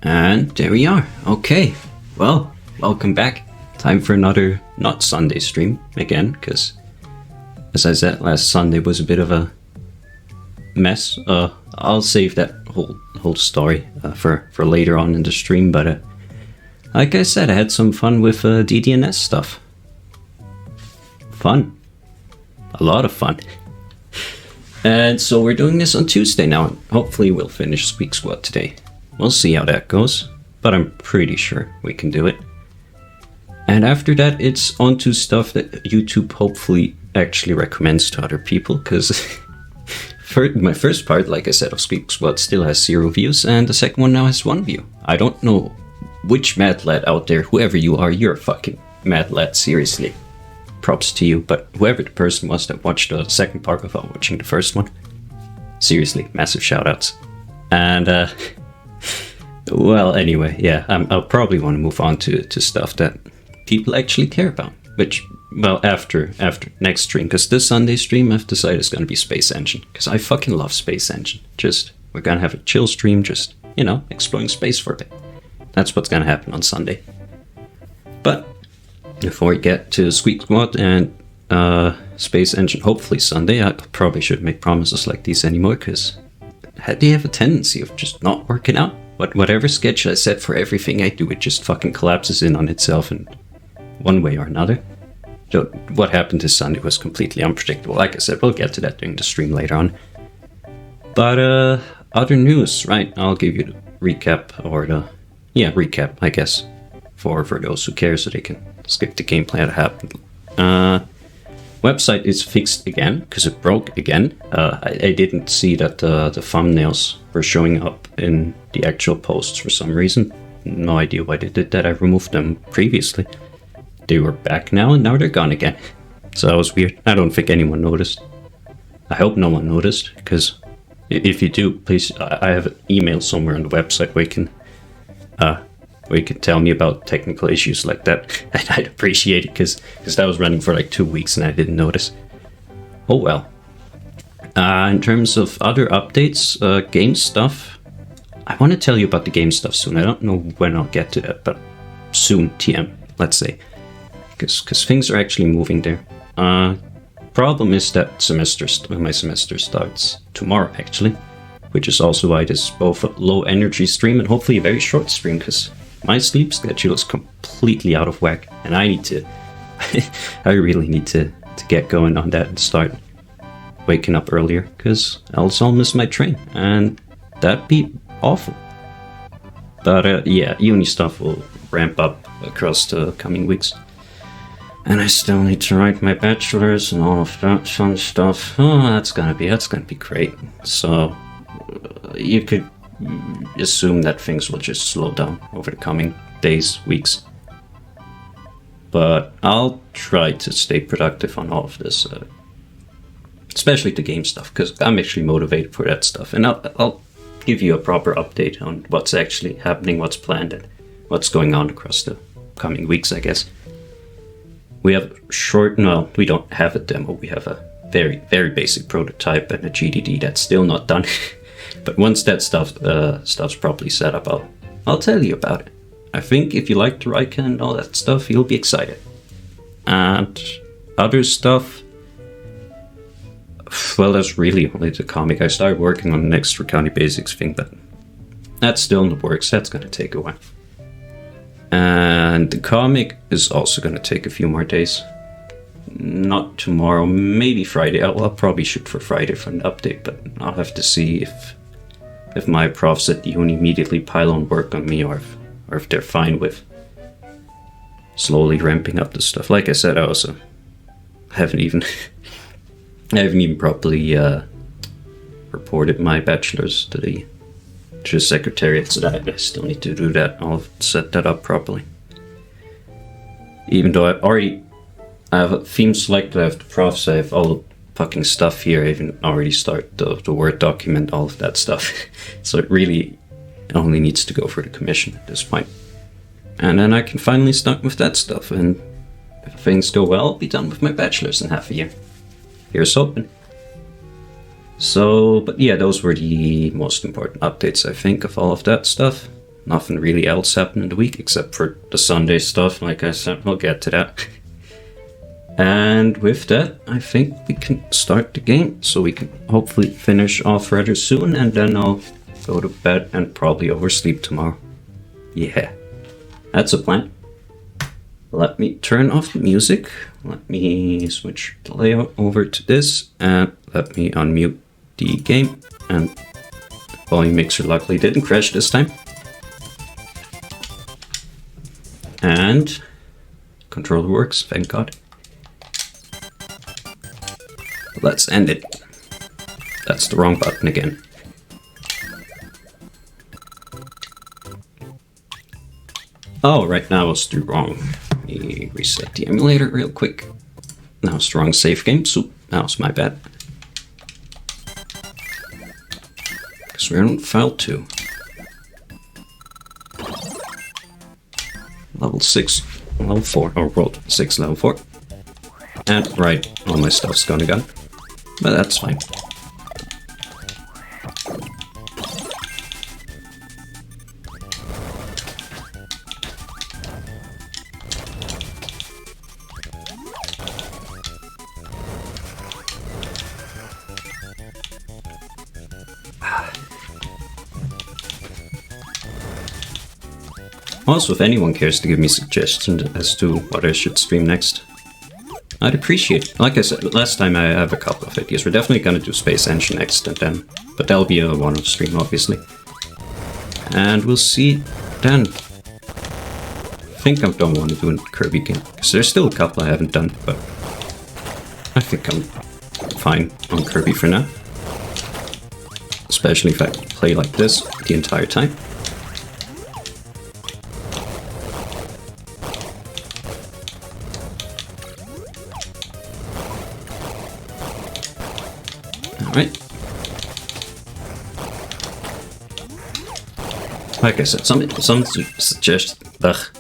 And there we are. Okay, well, welcome back. Time for another not Sunday stream again, because as I said, last Sunday was a bit of a mess. I'll save that whole story for later on in the stream, but like I said, I had some fun with DDNS stuff. Fun. A lot of fun. And so we're doing this on Tuesday now, and hopefully we'll finish Squeak Squad today. We'll see how that goes, but I'm pretty sure we can do it. And after that, it's on to stuff that YouTube hopefully actually recommends to other people, because my first part, like I said, of Squeak Squad still has 0 views, and the second one now has 1 view. I don't know which mad lad out there, whoever you are, you're a fucking mad lad, seriously. Props to you, but whoever the person was that watched the second part without watching the first one, seriously, massive shoutouts. And well, anyway, yeah, I'll probably want to move on to stuff that people actually care about, which, well, after next stream, because this Sunday stream I've decided is going to be Space Engine, because I fucking love Space Engine. Just, we're going to have a chill stream, just, you know, exploring space for a bit. That's what's going to happen on Sunday. But before we get to Squeak Squad and Space Engine, hopefully Sunday, I probably shouldn't make promises like these anymore, because they have a tendency of just not working out. Whatever schedule I set for everything I do, it just fucking collapses in on itself in one way or another. So what happened this Sunday was completely unpredictable. Like I said, we'll get to that during the stream later on. But other news, right? I'll give you the recap, or recap, I guess, for those who care, so they can skip the gameplay that happened. Website is fixed again, because it broke again. I didn't see that the thumbnails were showing up in the actual posts for some reason. No idea why they did that. I removed them previously. They were back now, and now they're gone again. So that was weird. I don't think anyone noticed. I hope no one noticed, because if you do, please, I have an email somewhere on the website where you can tell me about technical issues like that. And I'd appreciate it, because that was running for like 2 weeks and I didn't notice. Oh well. In terms of other updates, game stuff, I want to tell you about the game stuff soon. I don't know when I'll get to that, but soon, TM, let's say. Because things are actually moving there. Problem is that my semester starts tomorrow, actually. Which is also why this is both a low energy stream and hopefully a very short stream, because my sleep schedule is completely out of whack, and I need to, I really need to get going on that and start waking up earlier, because else I'll miss my train, and that'd be awful. But yeah, uni stuff will ramp up across the coming weeks. And I still need to write my bachelor's and all of that fun stuff. Oh, that's gonna be great. So you could assume that things will just slow down over the coming days, weeks. But I'll try to stay productive on all of this, especially the game stuff, because I'm actually motivated for that stuff. And I'll give you a proper update on what's actually happening, what's planned, and what's going on across the coming weeks, I guess. We have we don't have a demo, we have a very, very basic prototype and a GDD that's still not done. But once that stuff's properly set up, I'll tell you about it. I think if you like the Rika and all that stuff, you'll be excited. And other stuff, well, that's really only the comic. I started working on the next County Basics thing, but that's still in the works. That's going to take a while. And the comic is also going to take a few more days. Not tomorrow, maybe Friday. I'll probably shoot for Friday for an update, but I'll have to see if my profs at the uni immediately pile on work on me, or if they're fine with slowly ramping up the stuff. Like I said, I also haven't even properly reported my bachelor's to the secretariat, so that I still need to do that. I'll set that up properly. Even though I have a theme selected, I have the profs, I have all the fucking stuff here. I even already start the Word document, all of that stuff. So it really only needs to go for the commission at this point. And then I can finally start with that stuff, and if things go well, I'll be done with my bachelor's in half a year. Here's hoping. So, but yeah, those were the most important updates, I think, of all of that stuff. nothing really else happened in the week except for the Sunday stuff. Like I said, we'll get to that. And with that, I think we can start the game, so we can hopefully finish off rather soon, and then I'll go to bed and probably oversleep tomorrow. Yeah, that's a plan. Let me turn off the music. Let me switch the layout over to this, and let me unmute the game. And the volume mixer luckily didn't crash this time. And controller works, thank God. Let's end it. That's the wrong button again. Oh, right now it's the wrong. Let me reset the emulator real quick. Now it's the wrong save game, so that was my bad. Because we're on file 2. Level 6, level 4, or world 6, level 4. And right, all my stuff's gonna go. But that's fine. Also, if anyone cares to give me suggestions as to what I should stream next, I'd appreciate it. Like I said, last time I have a couple of ideas. We're definitely gonna do Space Engine next, and then, but that'll be a one-off stream, obviously. And we'll see then. I think I don't want to do a Kirby game, because there's still a couple I haven't done, but I think I'm fine on Kirby for now. Especially if I play like this the entire time. Alright. Like I said, some suggestions.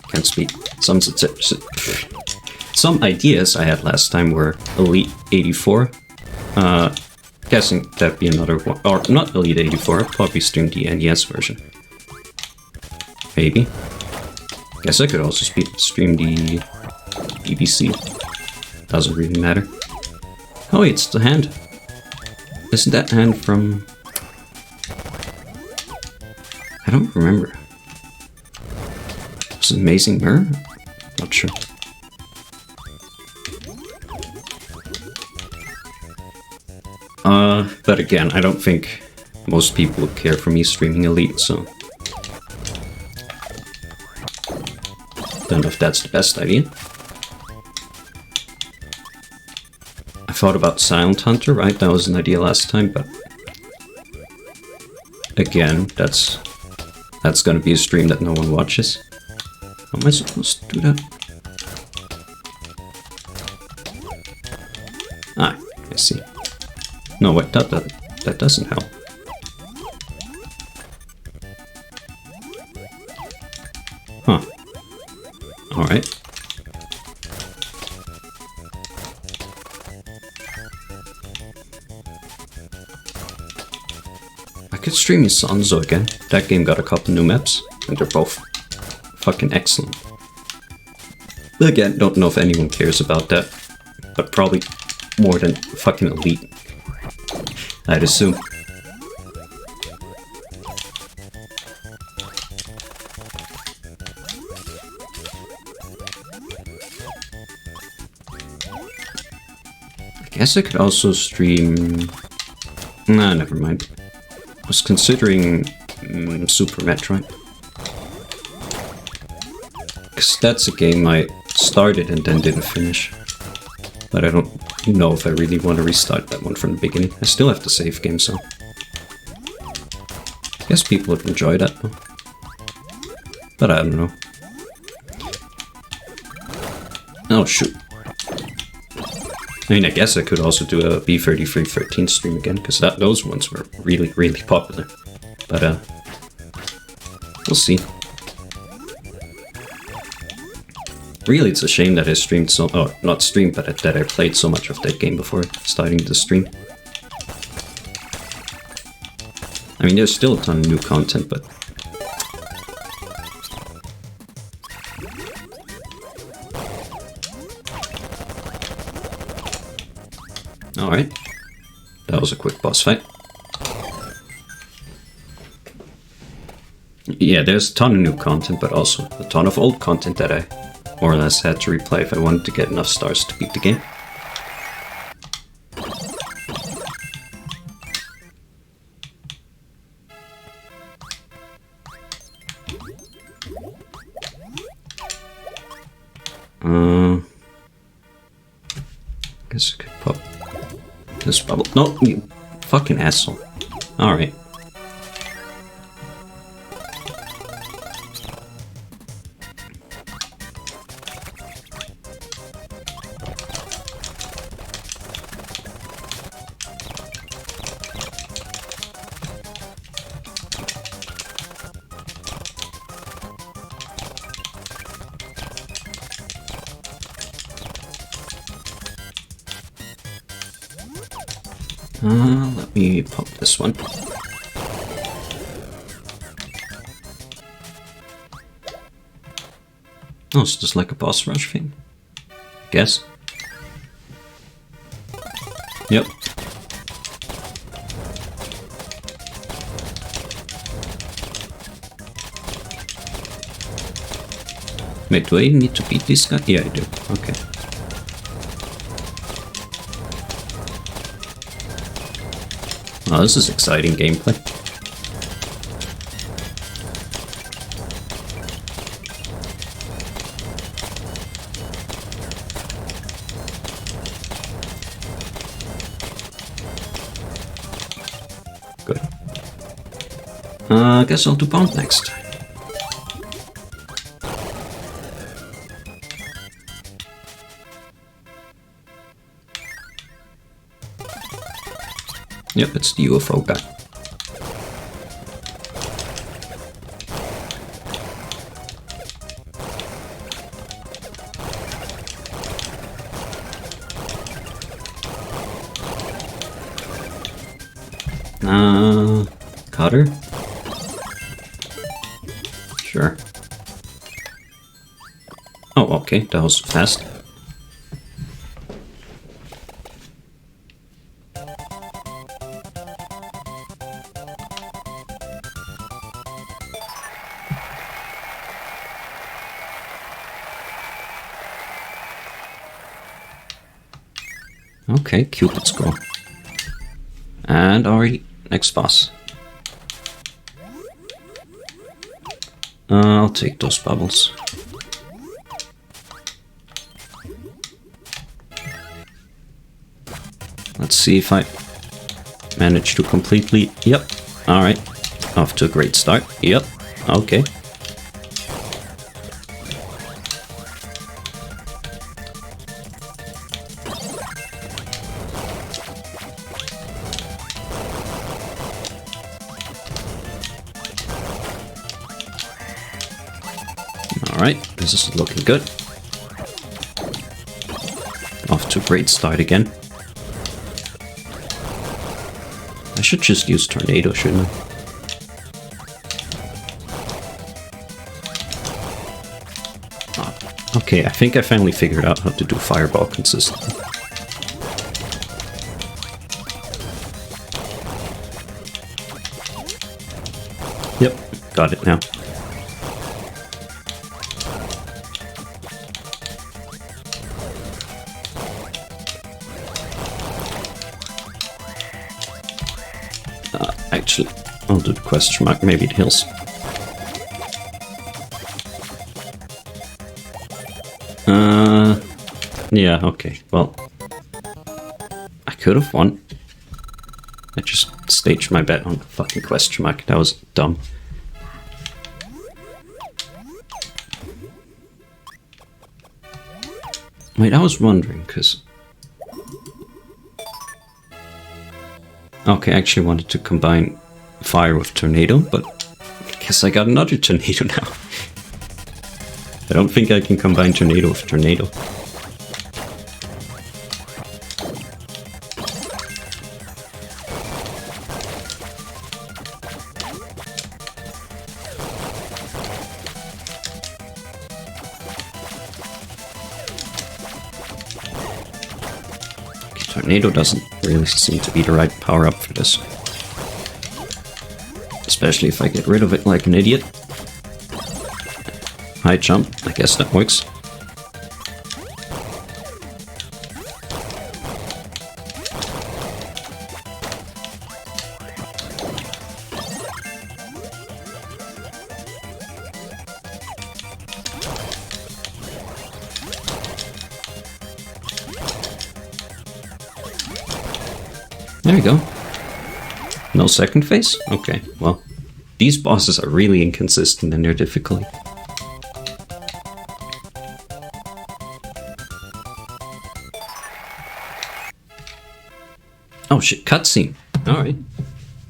Can't speak. Some ideas I had last time were Elite 84. Guessing that'd be another one, or not Elite 84. Probably stream the NES version. Maybe. Guess I could also stream the BBC. Doesn't really matter. Oh, wait, it's the hand. Isn't that hand from... I don't remember. Was it Amazing Mirror? Not sure. But again, I don't think most people would care for me streaming Elite, so... Don't know if that's the best idea. I thought about Silent Hunter, right? That was an idea last time, but... Again, that's gonna be a stream that no one watches. How am I supposed to do that? Ah, I see. No, wait, that doesn't help. Huh. Alright. I could stream Sanzo again. That game got a couple new maps, and they're both fucking excellent. Again, don't know if anyone cares about that, but probably more than fucking Elite, I'd assume. I guess I could also stream... Nah, never mind. I was considering Super Metroid. Because that's a game I started and then didn't finish. But I don't know if I really want to restart that one from the beginning. I still have to save game, so... I guess people would enjoy that, though. But I don't know. Oh, shoot. I mean, I guess I could also do a B3313 stream again, because those ones were really, really popular. But, we'll see. Really, it's a shame that I streamed so... Oh, not streamed, but that I played so much of that game before starting the stream. I mean, there's still a ton of new content, but... Alright. That was a quick boss fight. Yeah, there's a ton of new content, but also a ton of old content that I more or less had to replay if I wanted to get enough stars to beat the game. Guess I could pop this bubble. No, you fucking asshole. Alright. Let me pop this one. Oh, it's just like a boss rush thing. Guess. Yep. Wait, do I need to beat this guy? Yeah, I do. Okay. Oh, this is exciting gameplay. Good. I guess I'll do Bound next. Yep, it's the UFO guy. Cutter? Sure. Oh, okay, that was fast. Okay, Cupid's Scroll. And already, next boss. I'll take those bubbles. Let's see if I manage to completely... Yep, alright. Off to a great start. Yep, okay. Alright, this is looking good. Off to a great start again. I should just use Tornado, shouldn't I? Oh, okay, I think I finally figured out how to do Fireball consistently. Yep, got it now. Actually, I'll do the question mark, maybe it heals. Yeah, okay, well, I could have won. I just staged my bet on the fucking question mark, that was dumb. Wait, I was wondering, because... Okay, I actually wanted to combine fire with tornado, but I guess I got another tornado now. I don't think I can combine tornado with tornado. Tornado doesn't really seem to be the right power-up for this. Especially if I get rid of it like an idiot. High jump, I guess that works. There we go. No second phase? Okay, well, these bosses are really inconsistent in their difficulty. Oh shit, cutscene. Alright.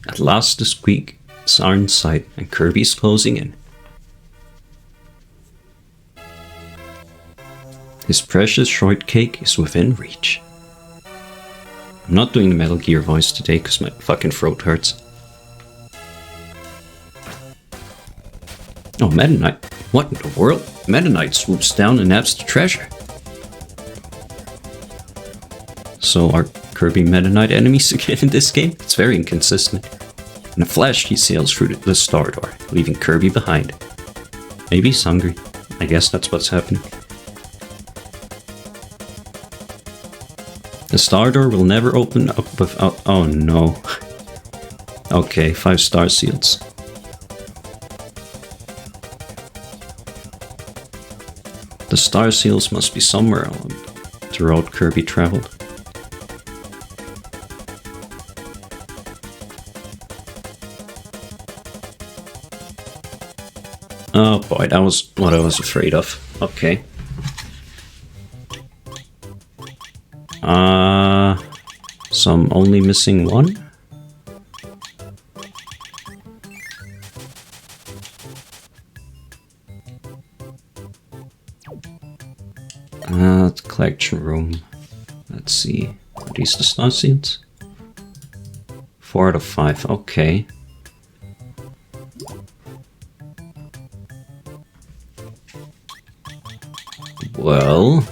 At last the Squeak are in sight and Kirby's closing in. His precious shortcake is within reach. I'm not doing the Metal Gear voice today because my fucking throat hurts. Oh, Meta Knight. What in the world? Meta Knight swoops down and nabs the treasure. So are Kirby Meta Knight enemies again in this game? It's very inconsistent. In a flash, he sails through the star door, leaving Kirby behind. Maybe he's hungry. I guess that's what's happening. The star door will never open up without... Oh no. Okay, 5 star seals. The star seals must be somewhere on the road Kirby traveled. Oh boy, that was what I was afraid of. Okay. So I'm only missing one? The collection room. Let's see. Are these the star seeds? 4 out of 5, okay. Well...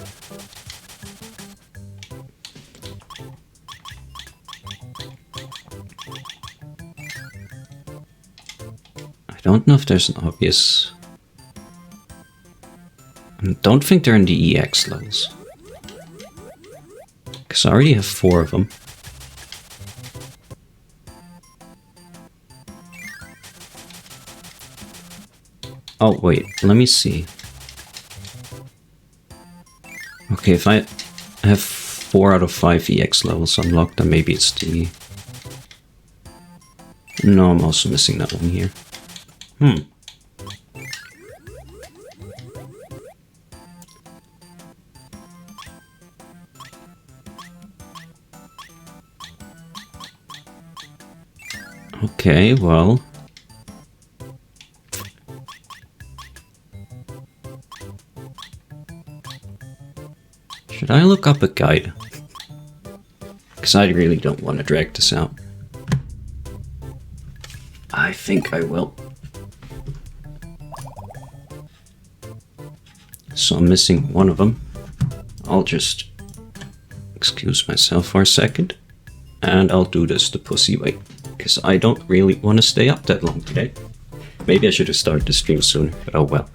I don't know if there's an obvious... I don't think they're in the EX levels. Because I already have 4 of them. Oh wait, let me see. Okay, if I have 4 out of 5 EX levels unlocked, then maybe it's the... No, I'm also missing that one here. Okay, well... Should I look up a guide? Because I really don't want to drag this out. I think I will. So I'm missing one of them. I'll just excuse myself for a second. And I'll do this the pussy way. Because I don't really want to stay up that long today. Maybe I should have started the stream sooner, but oh well.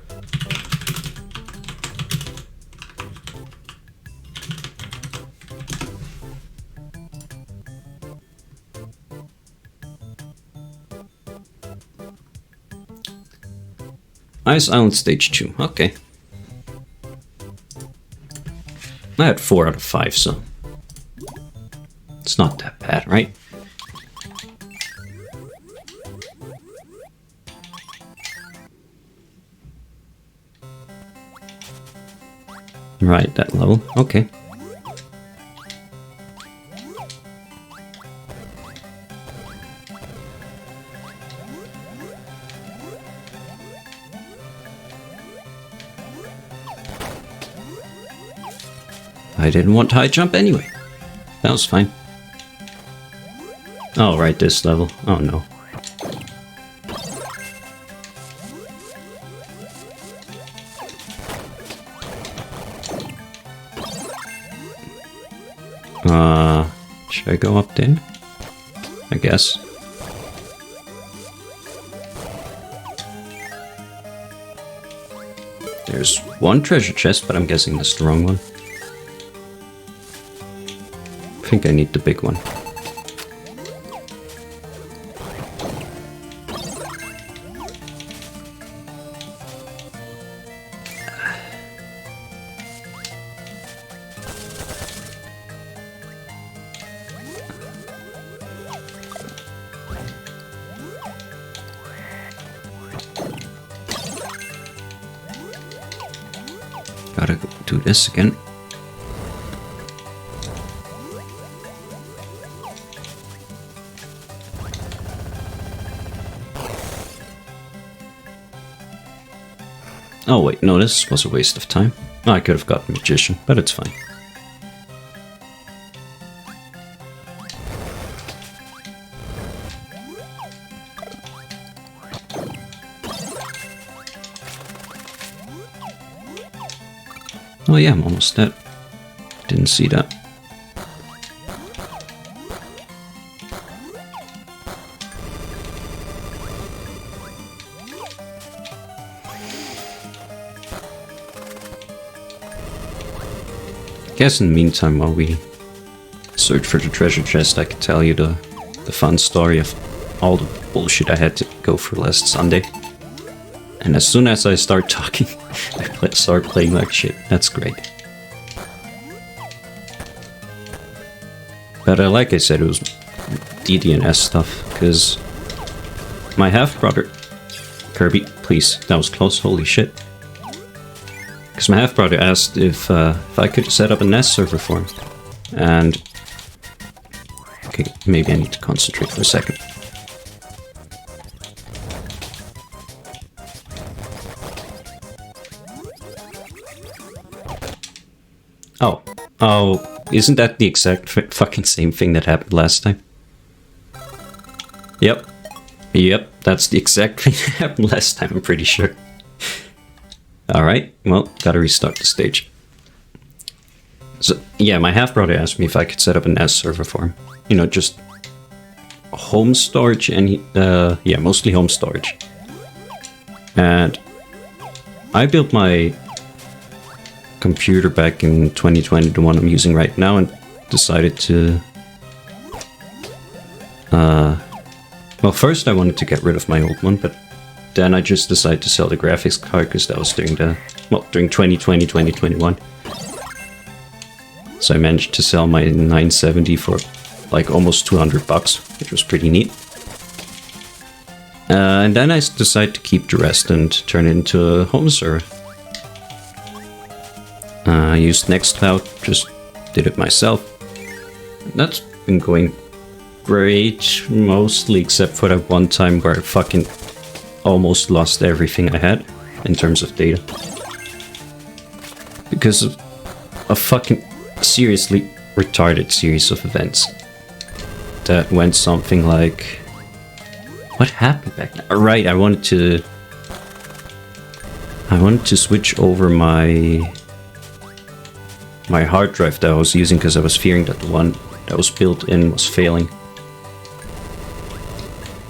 Ice Island Stage 2, okay. I had 4 out of 5, so... It's not that bad, right? Right, that level, okay. I didn't want high jump anyway. That was fine. Oh, right, this level. Oh no. Should I go up there? I guess. There's one treasure chest, but I'm guessing that's the wrong one. I think I need the big one. Gotta do this again. Oh wait, no, this was a waste of time. I could have got Magician, but it's fine. Oh yeah, I'm almost dead. Didn't see that. I guess in the meantime, while we search for the treasure chest, I can tell you the fun story of all the bullshit I had to go through last Sunday. And as soon as I start talking, I start playing like shit. That's great. But like I said, it was DDNS stuff, because my half-brother... Kirby, please, that was close, holy shit. Because my half-brother asked if I could set up a NES server for him. And... okay, maybe I need to concentrate for a second. Oh, isn't that the exact fucking same thing that happened last time? Yep, that's the exact thing that happened last time, I'm pretty sure. Alright, well, gotta restart the stage. So, yeah, my half-brother asked me if I could set up a NES server for him. You know, just home storage and, yeah, mostly home storage. And I built my computer back in 2020, the one I'm using right now, and decided to... well, first I wanted to get rid of my old one, but then I just decided to sell the graphics card, because that was during the... well, during 2020, 2021. So I managed to sell my 970 for like almost 200 bucks, which was pretty neat. And then I decided to keep the rest and turn it into a home server. I used Nextcloud, just did it myself. That's been going great, mostly except for that one time where I fucking almost lost everything I had in terms of data. Because of a fucking seriously retarded series of events. That went something like... what happened back then? Right, I wanted to switch over my hard drive that I was using, because I was fearing that the one that was built in was failing.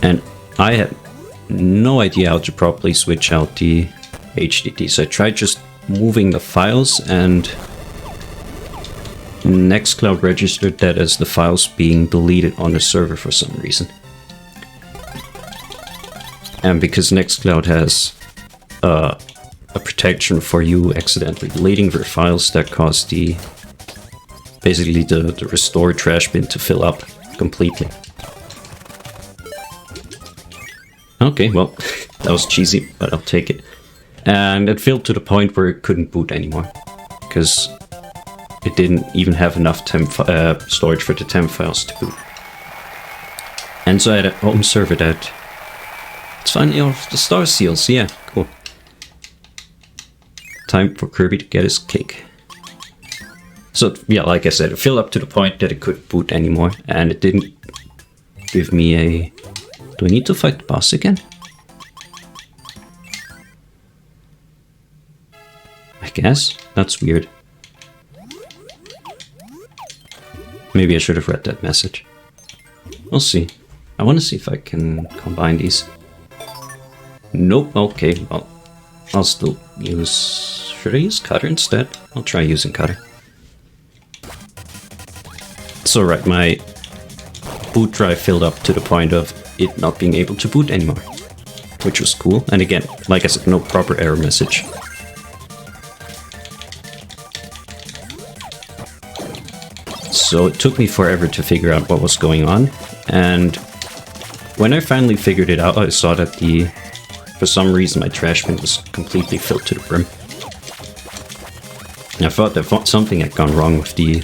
And I had no idea how to properly switch out the HDD, so I tried just moving the files, and Nextcloud registered that as the files being deleted on the server for some reason. And because Nextcloud has a protection for you accidentally deleting their files, that caused basically the restore trash bin to fill up completely. Okay, well, that was cheesy, but I'll take it. And it filled to the point where it couldn't boot anymore, because it didn't even have enough storage for the temp files to boot. And so I had a home server that... it's finally off the star seals, yeah, cool. Time for Kirby to get his cake. So, yeah, like I said, it filled up to the point that it couldn't boot anymore, and it didn't give me a... do I need to fight the boss again? I guess. That's weird. Maybe I should have read that message. We'll see. I want to see if I can combine these. Nope, okay, well, I'll still use... Should I use cutter instead? I'll try using cutter. It's alright, my boot drive filled up to the point of it not being able to boot anymore. Which was cool, and again, like I said, no proper error message. So it took me forever to figure out what was going on, and when I finally figured it out, I saw that for some reason my trash bin was completely filled to the brim. And I thought that something had gone wrong with the...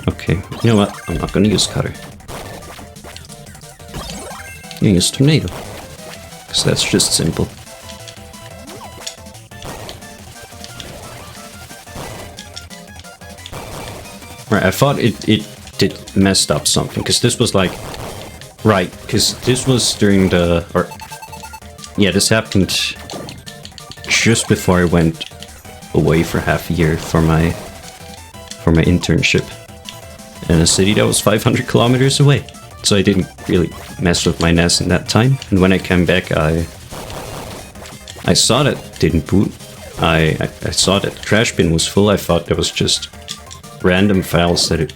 Okay, you know what? I'm not gonna use cutter. I'm gonna use tornado. Because that's just simple. Right, I thought it did messed up something, because this was like... Right, because this was during the... Or, yeah, this happened just before I went away for half a year for my internship in a city that was 500 kilometers away. So I didn't really mess with my NAS in that time. And when I came back, I saw that it didn't boot. I saw that the trash bin was full. I thought there was just random files that it,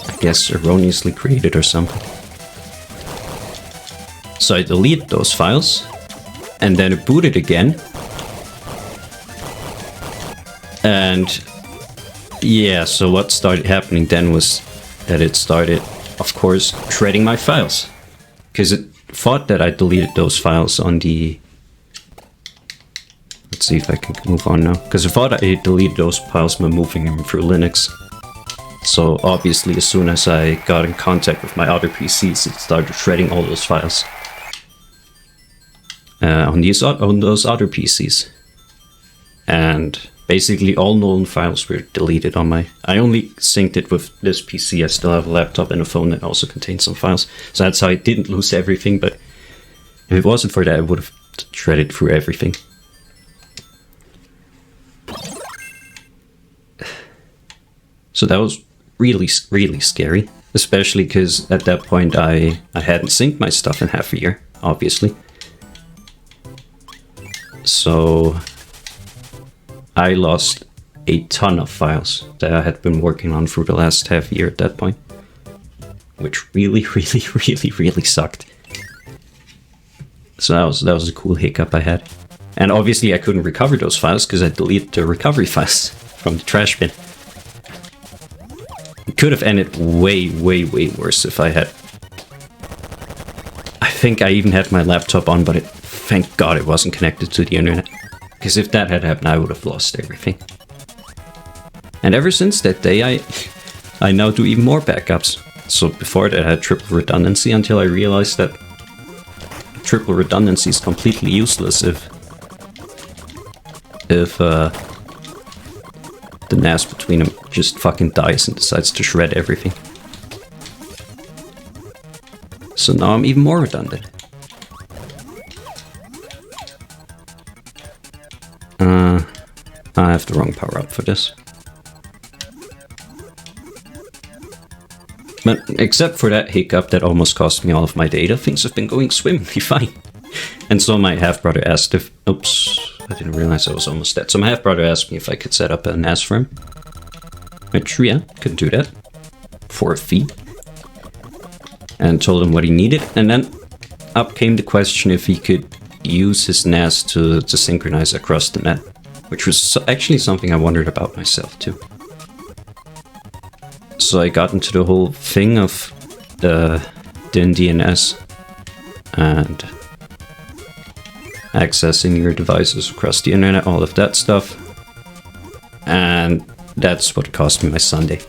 I guess, erroneously created or something. So I deleted those files, and then it booted again. And yeah, so what started happening then was that it started, of course, shredding my files. Because it thought that I deleted those files on the... Let's see if I can move on now. Because it thought I deleted those files by moving them through Linux. So obviously as soon as I got in contact with my other PCs, it started shredding all those files. On those other PCs. And basically all known files were deleted on my... I only synced it with this PC. I still have a laptop and a phone that also contains some files. So that's how I didn't lose everything, but if it wasn't for that, I would have shredded through everything. So that was really, really scary. Especially because at that point I hadn't synced my stuff in half a year, obviously. So I lost a ton of files that I had been working on for the last half year at that point. Which really, really, really, really sucked. So that was a cool hiccup I had. And obviously I couldn't recover those files because I deleted the recovery files from the trash bin. It could have ended way, way, way worse if I had... I think I even had my laptop on, but thank God it wasn't connected to the internet. Because if that had happened, I would have lost everything. And ever since that day, I now do even more backups. So before that, I had triple redundancy until I realized that triple redundancy is completely useless if the NAS between them just fucking dies and decides to shred everything. So now I'm even more redundant. I have the wrong power up for this. But except for that hiccup that almost cost me all of my data, things have been going swimmingly fine. And so my half-brother asked if... Oops, I didn't realize I was almost dead. So my half-brother asked me if I could set up a NAS for him. Which, yeah, could do that. For a fee. And told him what he needed. And then up came the question if he could use his NAS to synchronize across the net. Which was actually something I wondered about myself too. So I got into the whole thing of the DNS and accessing your devices across the internet, all of that stuff. And that's what cost me my Sunday.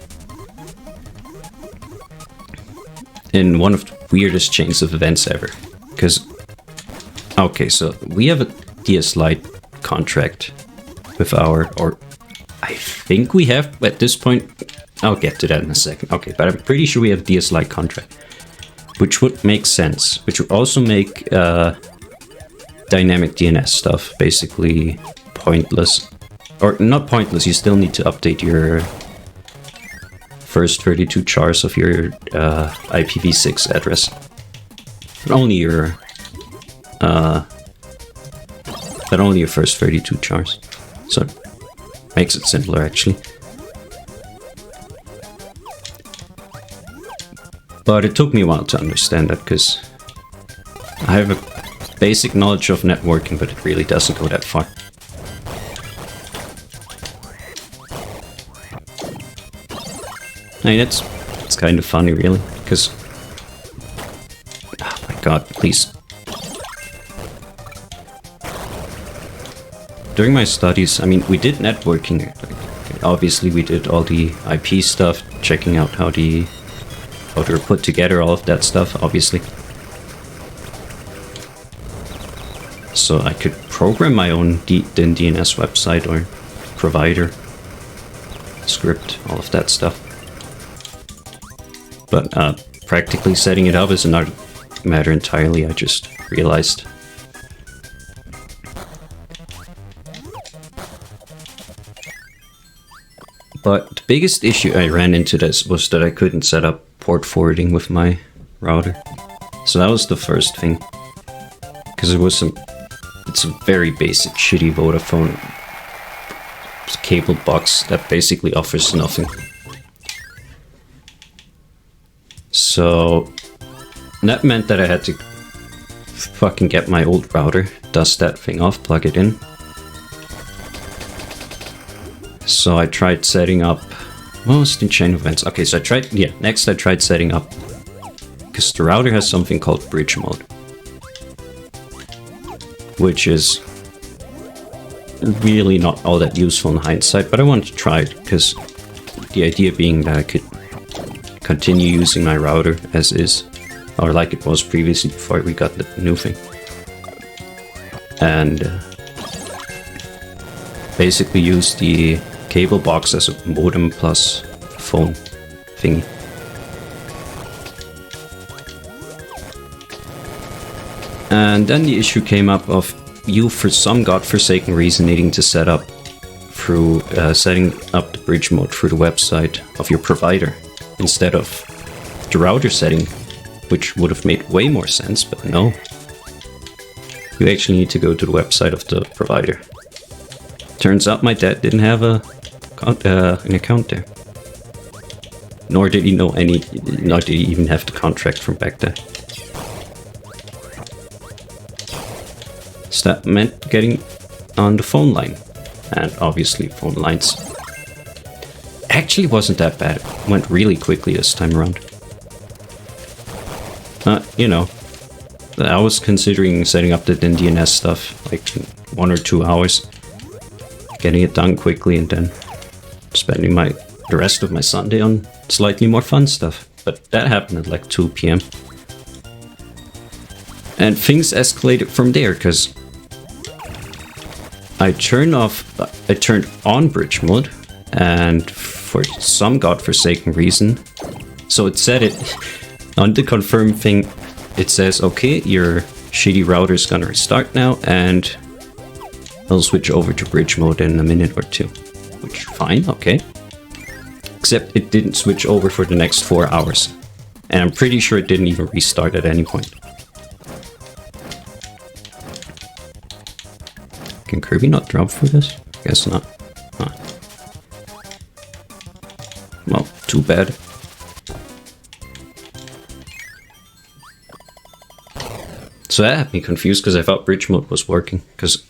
In one of the weirdest chains of events ever. Because, okay, so we have a DS Lite contract with or I think we have at this point. I'll get to that in a second. Okay, but I'm pretty sure we have DS Lite contract, which would make sense. Which would also make dynamic DNS stuff basically pointless, or not pointless. You still need to update first 32 chars of your IPv6 address. But only your first 32 chars. So it makes it simpler actually. But it took me a while to understand that, because I have a basic knowledge of networking, but it really doesn't go that far. I mean, it's kind of funny, really, because... Oh my god, please. During my studies, I mean, we did networking. Obviously, we did all the IP stuff, checking out how they were put together, all of that stuff, obviously. So I could program my own DNS website or provider, script, all of that stuff. But practically setting it up is another matter entirely, I just realized. But the biggest issue I ran into this was that I couldn't set up port forwarding with my router. So that was the first thing. Because it's a very basic, shitty Vodafone cable box that basically offers nothing. So that meant that I had to fucking get my old router, dust that thing off, plug it in. So I tried setting up... What was the chain of events? Okay, so next I tried setting up... Because the router has something called bridge mode. Which is really not all that useful in hindsight, but I wanted to try it, because the idea being that I could continue using my router as is, or like it was previously before we got the new thing. And basically use the cable box as a modem plus phone thingy. And then the issue came up of you, for some godforsaken reason, needing to set up through setting up the bridge mode through the website of your provider instead of the router setting, which would have made way more sense, but no. You actually need to go to the website of the provider. Turns out my dad didn't have an account there. Nor did he know nor did he even have the contract from back then. So that meant getting on the phone line. And obviously phone lines actually wasn't that bad. It went really quickly this time around. You know, I was considering setting up the DNS stuff like in 1 or 2 hours. Getting it done quickly and then spending the rest of my Sunday on slightly more fun stuff. But that happened at like 2 PM. And things escalated from there, because I turned on bridge mode, and for some godforsaken reason, so it said it on the confirm thing, it says, okay, your shitty router's gonna restart now, and I'll switch over to bridge mode in a minute or 2. Which, fine, okay. Except it didn't switch over for the next 4 hours. And I'm pretty sure it didn't even restart at any point. Can Kirby not drop for this? Guess not. Huh. Well, too bad. So that had me confused, because I thought bridge mode was working. Because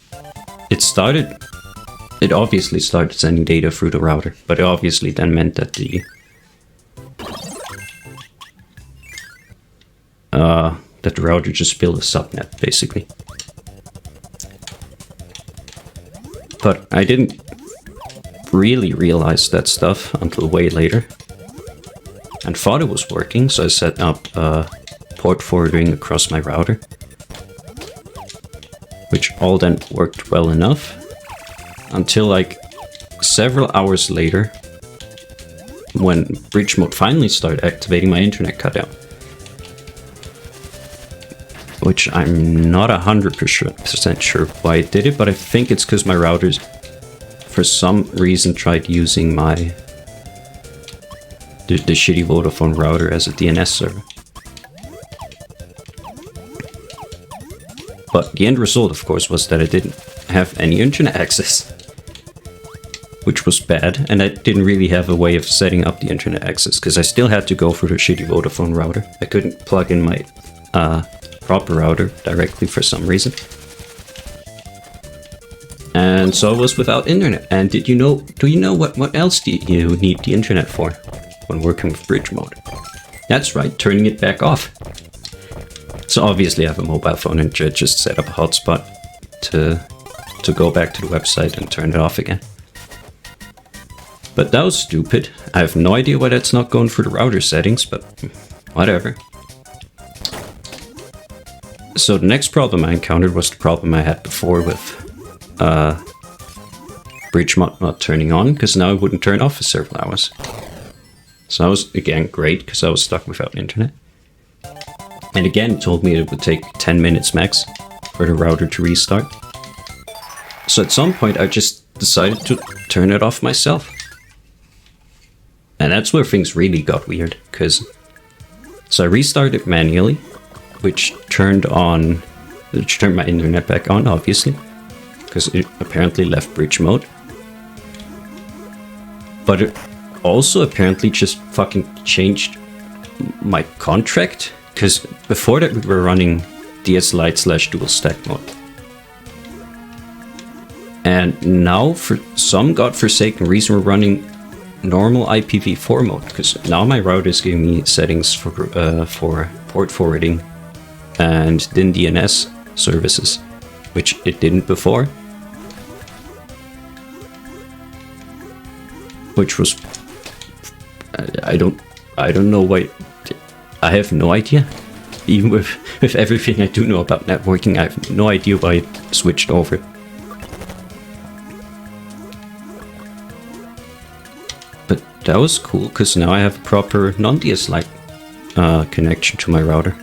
it obviously started sending data through the router, but it obviously then meant that the router just built a subnet, basically. But I didn't really realize that stuff until way later, and thought it was working, so I set up port forwarding across my router, which all then worked well enough, until like several hours later, when bridge mode finally started activating, my internet cut out. Which I'm not 100% sure why it did it, but I think it's because my routers, for some reason, tried using my the shitty Vodafone router as a DNS server. But the end result, of course, was that I didn't have any internet access, which was bad, and I didn't really have a way of setting up the internet access, because I still had to go through the shitty Vodafone router. I couldn't plug in my proper router directly for some reason. And so I was without internet. And do you know what else do you need the internet for when working with bridge mode? That's right, turning it back off. So obviously I have a mobile phone and just set up a hotspot to go back to the website and turn it off again. But that was stupid. I have no idea why that's not going through the router settings, but whatever. So the next problem I encountered was the problem I had before with bridge mod not turning on, because now it wouldn't turn off for several hours. So that was, again, great, because I was stuck without internet. And again, it told me it would take 10 minutes max for the router to restart. So at some point, I just decided to turn it off myself. And that's where things really got weird, because... So I restarted manually, which turned my internet back on, obviously, because it apparently left bridge mode. But it also apparently just fucking changed my contract, because before that we were running DS Lite / dual stack mode. And now, for some godforsaken reason, we're running normal IPv4 mode, because now my router is giving me settings for port forwarding and then DNS services, which it didn't before. Which was... I don't know why... I have no idea. Even with everything I do know about networking, I have no idea why it switched over. But that was cool, because now I have a proper non-DS Lite connection to my router.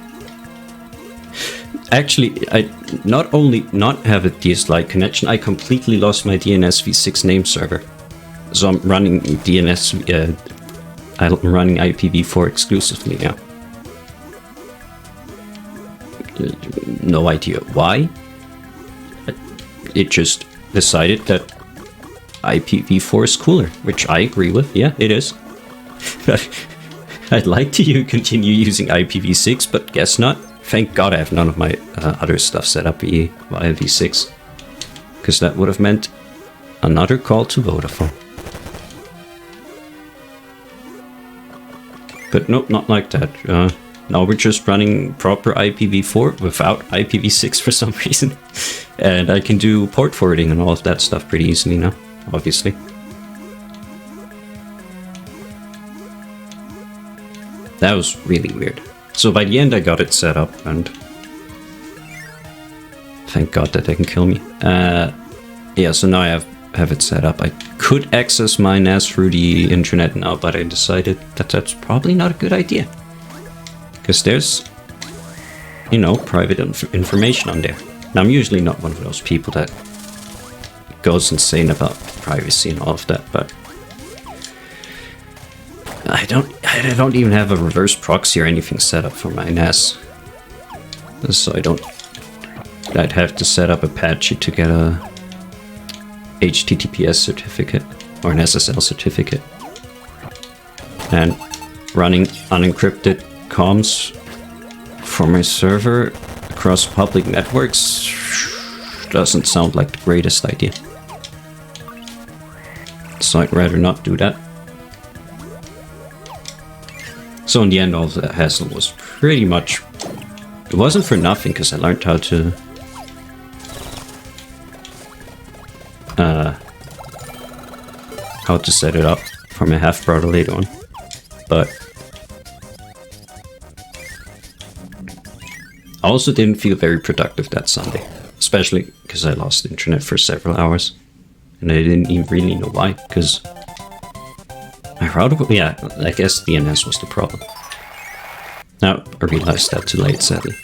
Actually, I not only not have a DS Lite connection, I completely lost my DNS v6 name server. So I'm running I'm running IPv4 exclusively now. No idea why. It just decided that IPv4 is cooler, which I agree with. Yeah, it is. I'd like to continue using IPv6, but guess not. Thank God I have none of my other stuff set up via v6, because that would have meant another call to Vodafone. But nope, not like that. Now we're just running proper IPv4 without IPv6 for some reason. And I can do port forwarding and all of that stuff pretty easily now, obviously. That was really weird. So by the end I got it set up, and thank God that they can kill me. Yeah, so now I have it set up. I could access my NAS through the internet now, but I decided that that's probably not a good idea. Because there's, you know, private information on there. Now, I'm usually not one of those people that goes insane about privacy and all of that, but I don't even have a reverse proxy or anything set up for my NAS. So I'd have to set up Apache to get a HTTPS certificate or an SSL certificate. And running unencrypted comms for my server across public networks doesn't sound like the greatest idea. So I'd rather not do that. So in the end, all of that hassle was pretty much... It wasn't for nothing, because I learned how to... how to set it up for my half-brother later on. But... I also didn't feel very productive that Sunday. Especially because I lost internet for several hours. And I didn't even really know why, because... my router... Yeah, I guess DNS was the problem. Now, I realized that too late, sadly.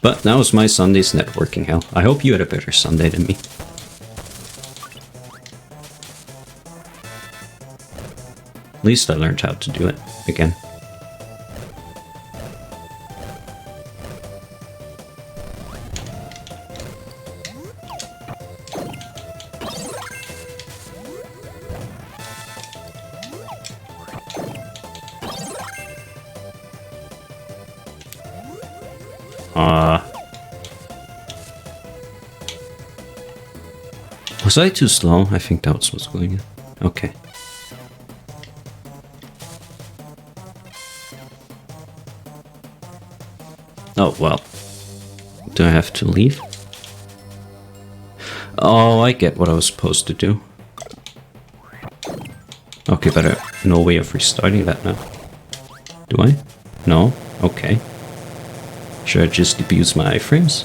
But that was my Sunday's networking hell. I hope you had a better Sunday than me. least I learned how to do it again. Was I too slow? I think that was what's going on. Okay. Oh, well. Do I have to leave? Oh, I get what I was supposed to do. Okay, but no way of restarting that now. Do I? No? Okay. Should I just abuse my iframes?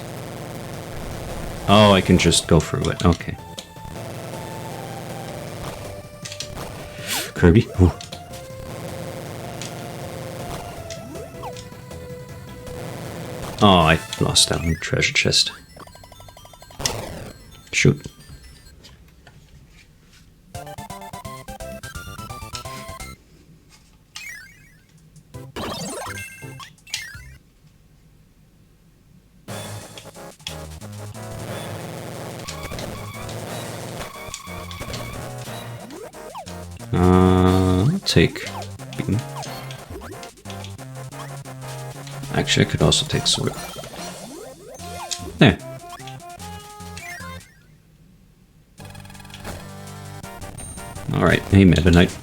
Oh, I can just go through it. Okay. Kirby? Ooh. Oh, I lost that one treasure chest. Shoot. I'll take beam. Actually, I could also take sword. There. Alright, hey Meta Knight.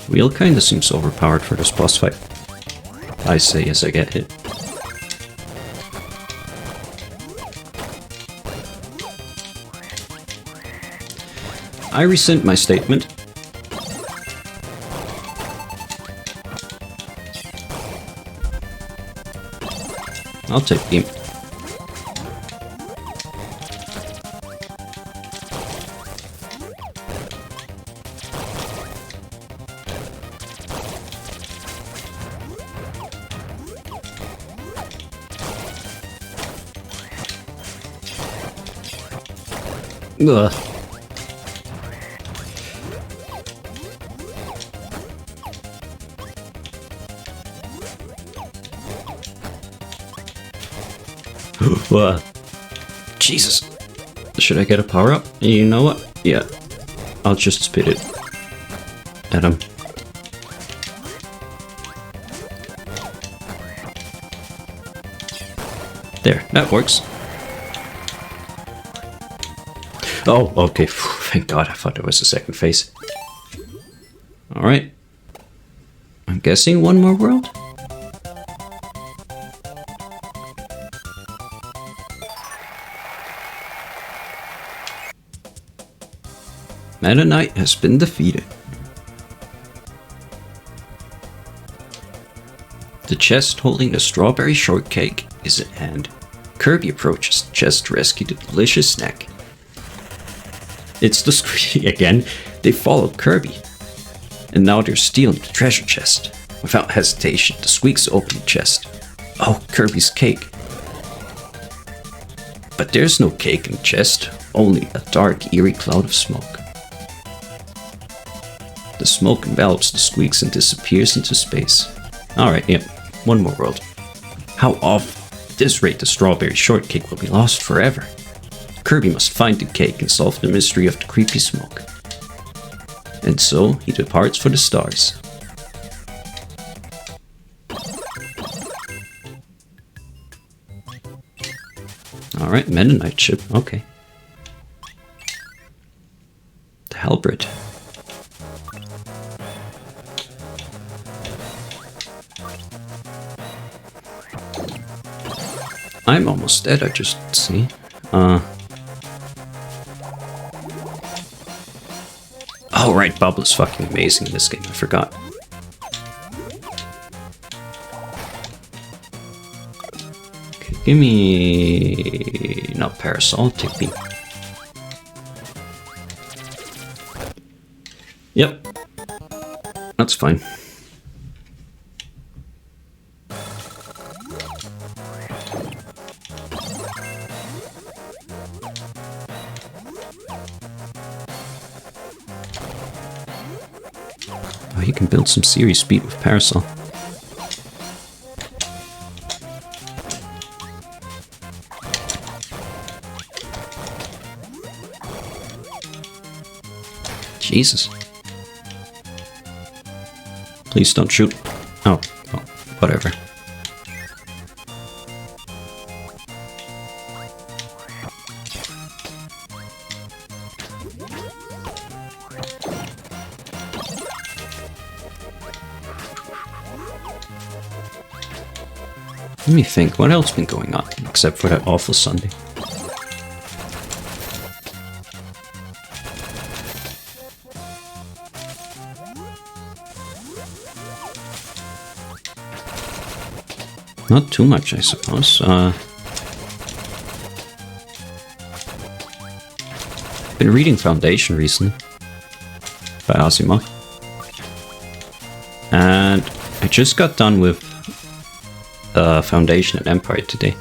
Wheel kinda seems overpowered for this boss fight. I say as I get hit. I rescind my statement. I'll take beam. Ugh. Jesus. Should I get a power up? You know what? Yeah. I'll just spit it at him. There, that works. Oh, okay. Thank God, I thought there was a second phase. Alright. I'm guessing one more world? Meta Knight has been defeated. The chest holding the strawberry shortcake is at hand. Kirby approaches the chest to rescue the delicious snack. It's the Squeak again. They followed Kirby. And now they're stealing the treasure chest. Without hesitation, the Squeaks open the chest. Oh, Kirby's cake. But there's no cake in the chest, only a dark, eerie cloud of smoke. The smoke envelops the Squeaks and disappears into space. Alright, yep, one more world. How off? At this rate, the strawberry shortcake will be lost forever. Kirby must find the cake and solve the mystery of the creepy smoke. And so, he departs for the stars. Alright, Meta Knight ship, okay. The Herbert. I'm almost dead, I just see. Oh right, Bubble is fucking amazing in this game, I forgot. Okay, give me... not Parasol, take me. Yep. That's fine. Oh, you can build some serious speed with Parasol. Jesus. Please don't shoot. Oh, well, whatever. Let me think, what else been going on, except for that awful Sunday? Not too much, I suppose. Been reading Foundation recently by Asimov. And I just got done with Foundation and Empire today.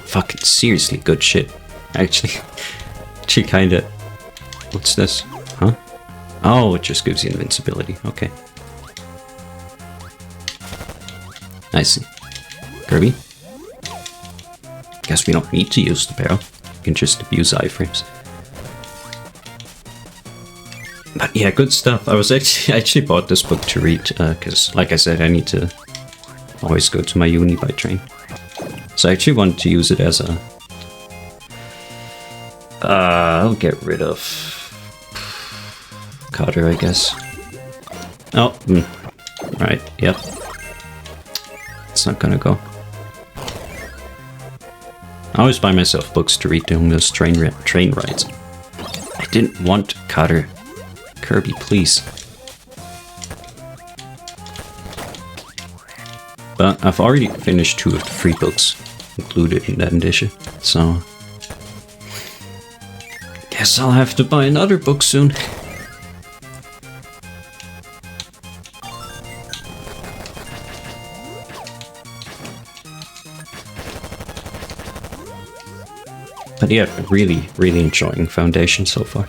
Fucking seriously good shit. Actually kinda... What's this? Huh? Oh, it just gives you invincibility. Okay. I see. Kirby? Guess we don't need to use the barrel. We can just abuse iframes. But yeah, good stuff. I actually bought this book to read, because, like I said, I need to always go to my uni by train. So I actually want to use it as a... I'll get rid of... Carter, I guess. Oh, right, yep. It's not gonna go. I always buy myself books to read during those train rides. I didn't want Carter. Kirby, please. But I've already finished 2 of the 3 books included in that edition, so... Guess I'll have to buy another book soon. But yeah, really enjoying Foundation so far.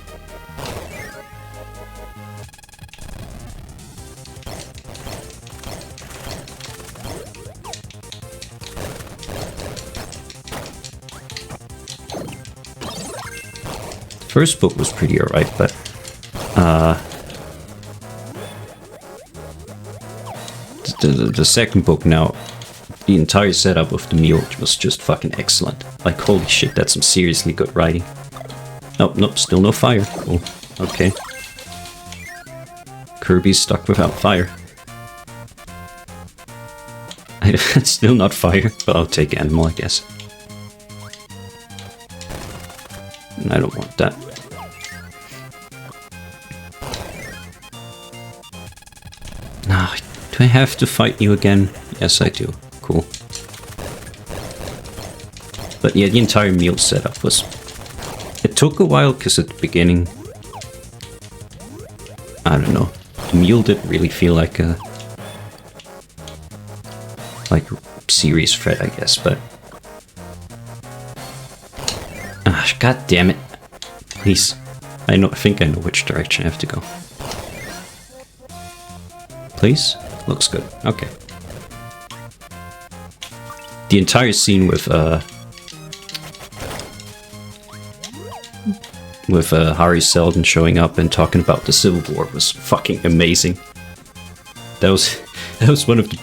First book was pretty alright, but the second book now, the entire setup of the meal was just fucking excellent. Like, holy shit, that's some seriously good writing. Nope, still no fire. Cool. Okay. Kirby's stuck without fire. It's still not fire, but I'll take animal, I guess. I don't want that. Nah, do I have to fight you again? Yes, I do. Cool. But yeah, the entire meal setup was... It took a while, because at the beginning... I don't know. The meal didn't really feel like a... serious threat, I guess, but... God damn it. Please. I think I know which direction I have to go. Please? Looks good. Okay. The entire scene with Harry Seldon showing up and talking about the Civil War was fucking amazing. That was one of the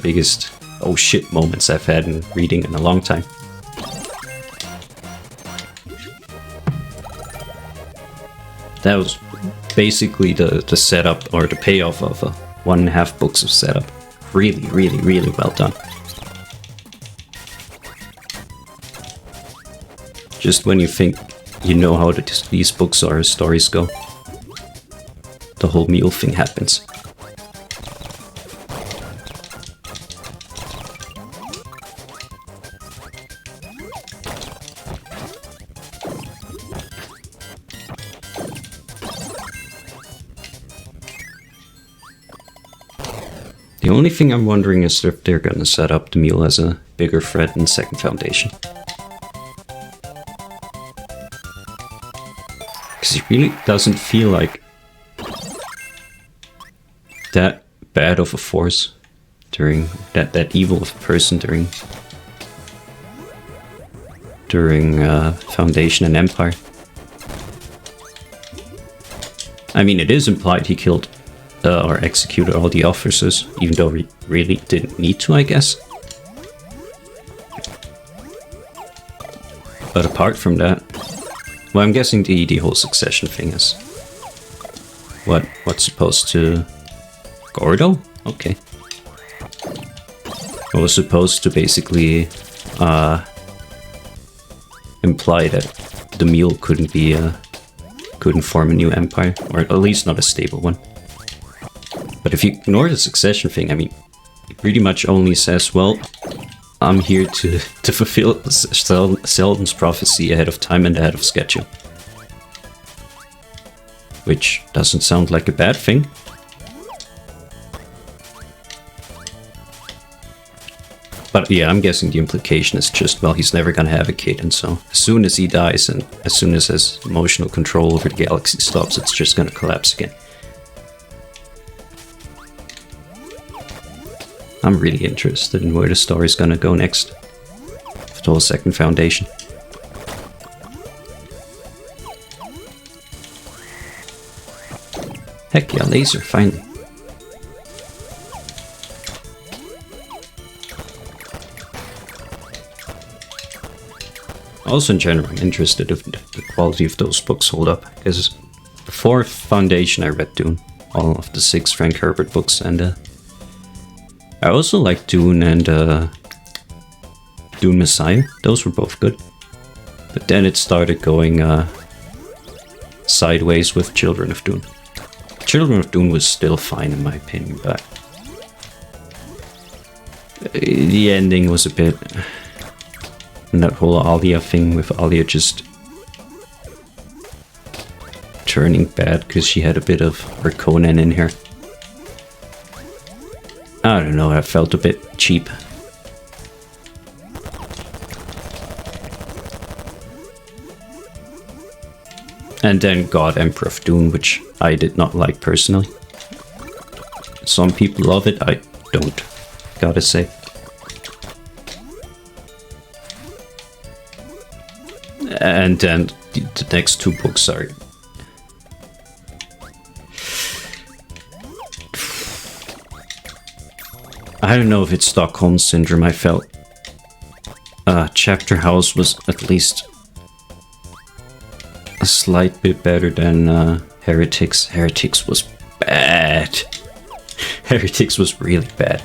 biggest oh shit moments I've had in reading in a long time. That was basically the setup, or the payoff of 1.5 books of setup. Really well done. Just when you think you know how these books or stories go, the whole meal thing happens. The only thing I'm wondering is if they're gonna set up the mule as a bigger threat in Second Foundation. Because he really doesn't feel like that bad of a force during that evil of a person during Foundation and Empire. I mean, it is implied he killed or executed all the officers, even though he really didn't need to, I guess. But apart from that, well, I'm guessing the whole succession thing is what's supposed to... Gordo? Okay. It was supposed to basically imply that the mule couldn't form a new empire, or at least not a stable one. But if you ignore the succession thing, I mean, it pretty much only says, well, I'm here to fulfill Selden's prophecy ahead of time and ahead of schedule. Which doesn't sound like a bad thing. But yeah, I'm guessing the implication is just, well, he's never gonna have a kid, and so as soon as he dies and as soon as his emotional control over the galaxy stops, it's just gonna collapse again. I'm really interested in where the story's gonna go next. For the whole Second Foundation. Heck yeah, laser, finally. Also in general, I'm interested if the quality of those books hold up, because before Foundation I read Dune, all of the 6 Frank Herbert books, and I also liked Dune and Dune Messiah. Those were both good. But then it started going sideways with Children of Dune. Children of Dune was still fine in my opinion, but the ending was a bit... And that whole Alia thing with Alia just turning bad because she had a bit of her Conan in her. I don't know, I felt a bit cheap. And then God Emperor of Dune, which I did not like personally. Some people love it, I don't, gotta say. And then the next 2 books are... I don't know if it's Stockholm Syndrome. I felt Chapter House was at least a slight bit better than Heretics. Heretics was bad. Heretics was really bad.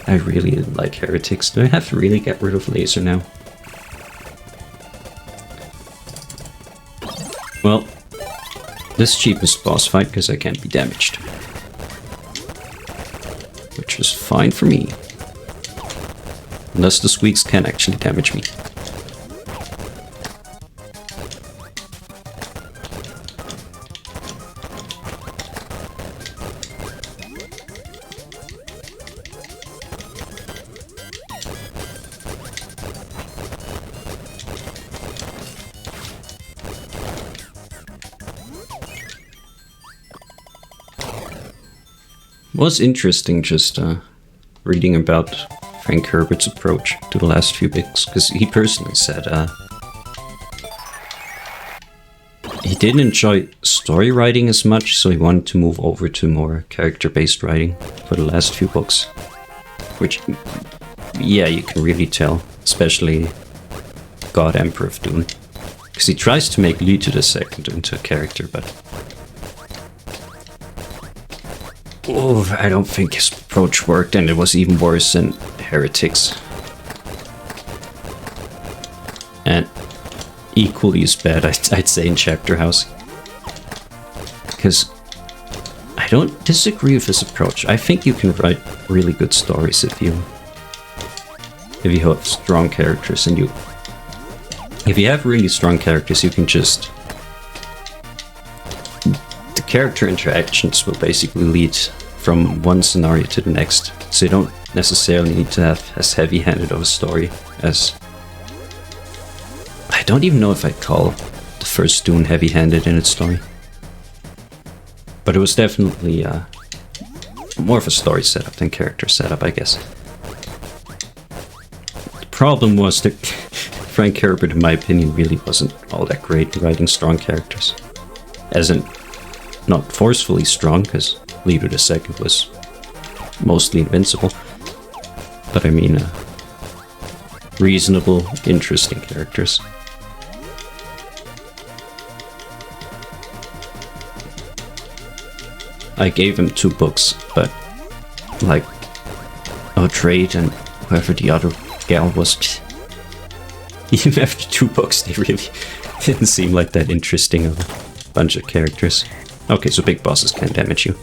I really didn't like Heretics. Do I have to really get rid of Laser now? Well, this cheapest boss fight because I can't be damaged. Which is fine for me. Unless the Squeaks can actually damage me. It was interesting just reading about Frank Herbert's approach to the last few books, because he personally said he didn't enjoy story writing as much, so he wanted to move over to more character-based writing for the last few books. Which, yeah, you can really tell, especially God Emperor of Dune. Because he tries to make Lüthe II into a character, but... oh, I don't think his approach worked, and it was even worse in Heretics. And equally as bad, I'd say, in Chapter House. Because I don't disagree with his approach. I think you can write really good stories if you have strong characters, and if you have really strong characters, you can just... the character interactions will basically lead from one scenario to the next, so you don't necessarily need to have as heavy-handed of a story as... I don't even know if I'd call the first Dune heavy-handed in its story. But it was definitely more of a story setup than character setup, I guess. The problem was that Frank Herbert, in my opinion, really wasn't all that great at writing strong characters. As in, not forcefully strong, because Leader II was mostly invincible. But I mean, reasonable, interesting characters. I gave him 2 books, but like Trade and whoever the other gal was, even after 2 books, they really didn't seem like that interesting of a bunch of characters. Okay, so big bosses can damage you.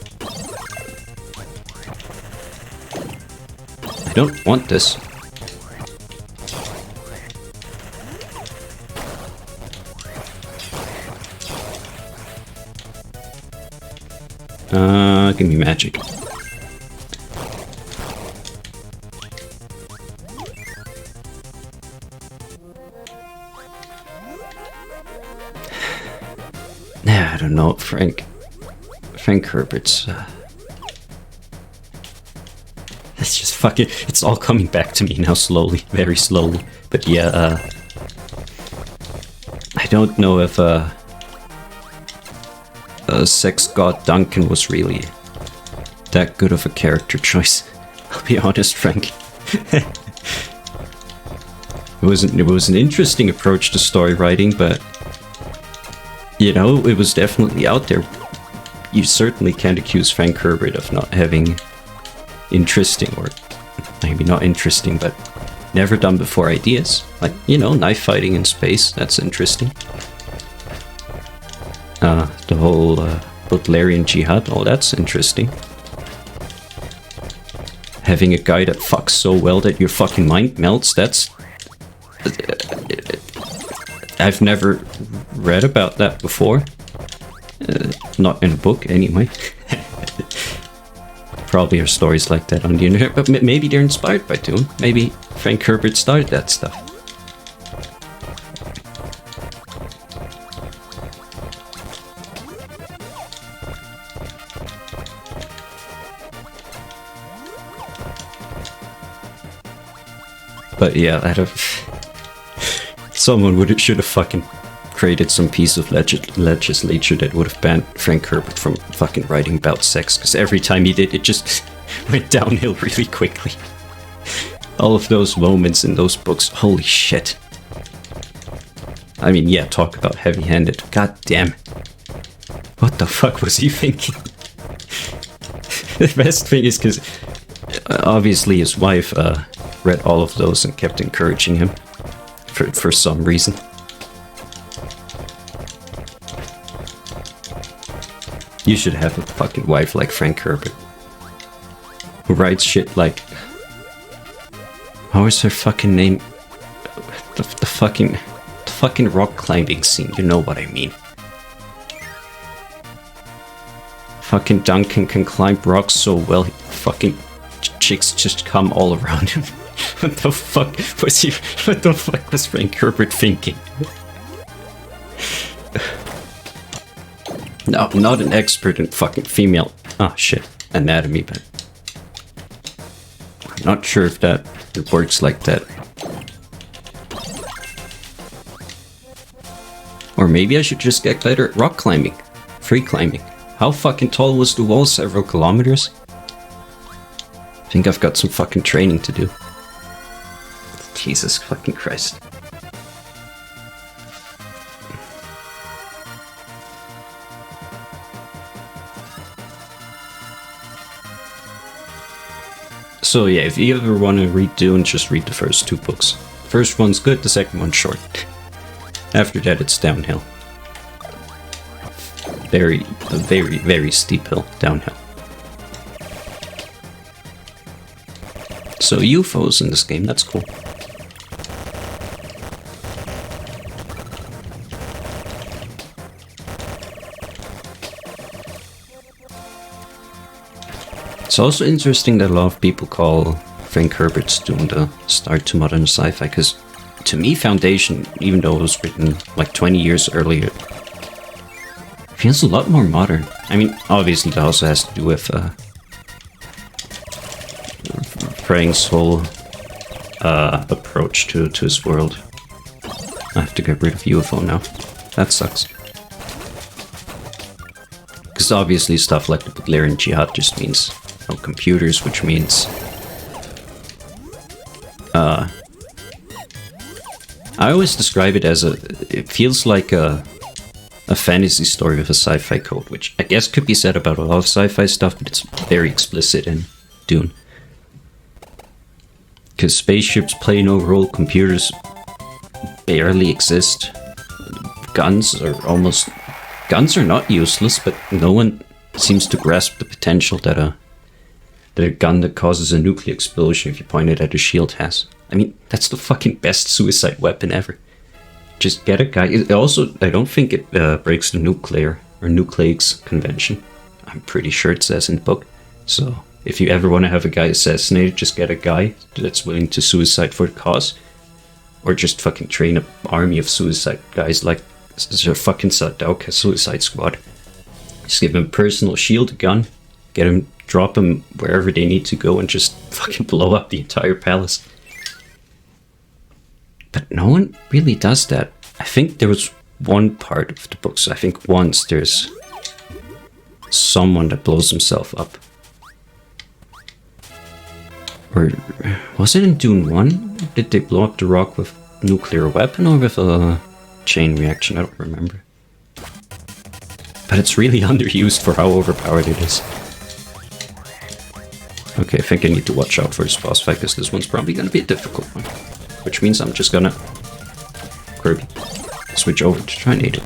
I don't want this. Give me magic. Nah, I don't know, Frank Herbert's, it's just fucking, it's all coming back to me now slowly, very slowly. But yeah, I don't know if, Sex God Duncan was really that good of a character choice. I'll be honest, Frank. It was an interesting approach to story writing, but you know, it was definitely out there. You certainly can't accuse Frank Herbert of not having interesting, or maybe not interesting, but never done before ideas. Like, you know, knife fighting in space, that's interesting. The whole Butlerian Jihad, oh, that's interesting. Having a guy that fucks so well that your fucking mind melts, that's... I've never read about that before. Not in a book, anyway. Probably are stories like that on the internet, but maybe they're inspired by Dune. Maybe Frank Herbert started that stuff. But yeah, someone should have fucking created some piece of legislature that would have banned Frank Herbert from fucking writing about sex, because every time he did, it just went downhill really quickly. All of those moments in those books, holy shit. I mean, yeah, talk about heavy-handed. God damn. What the fuck was he thinking? The best thing is because obviously his wife read all of those and kept encouraging him for some reason. You should have a fucking wife like Frank Herbert, who writes shit like... How is her fucking name? The fucking rock climbing scene, you know what I mean. Fucking Duncan can climb rocks so well, fucking chicks just come all around him. What the fuck was Frank Herbert thinking? No, I'm not an expert in fucking female... Oh shit, anatomy, but... I'm not sure if it works like that. Or maybe I should just get better at rock climbing. Free climbing. How fucking tall was the wall? Several kilometers? I think I've got some fucking training to do. Jesus fucking Christ. So yeah, if you ever want to read Dune, just read the first 2 books. First one's good, the second one's short. After that, it's downhill. Very, very steep hill downhill. So UFOs in this game, that's cool. It's also interesting that a lot of people call Frank Herbert's Dune the start to modern sci-fi, because to me, Foundation, even though it was written like 20 years earlier, feels a lot more modern. I mean, obviously that also has to do with Frank's whole approach to his world. I have to get rid of UFO now. That sucks. Because obviously stuff like the Butlerian Jihad just means no computers, which means I always describe it as it feels like a fantasy story with a sci-fi code, which I guess could be said about a lot of sci-fi stuff, but it's very explicit in Dune. Because spaceships play no role, computers barely exist, guns are not useless, but no one seems to grasp the potential that a gun that causes a nuclear explosion if you point it at a shield has. I mean, that's the fucking best suicide weapon ever. Just get a guy. I don't think it breaks the nuclear or nucleics convention. I'm pretty sure it says in the book. So if you ever want to have a guy assassinated, just get a guy that's willing to suicide for the cause. Or just fucking train an army of suicide guys like a fucking Sadauka Suicide Squad. Just give him a personal shield, a gun, drop him wherever they need to go and just fucking blow up the entire palace. But no one really does that. I think there was one part of the books. I think once there's someone that blows himself up. Or was it in Dune 1? Did they blow up the rock with a nuclear weapon or with a chain reaction? I don't remember. But it's really underused for how overpowered it is. Okay, I think I need to watch out for this boss fight, because this one's probably gonna be a difficult one. Which means I'm just gonna Kirby switch over to try and aid it.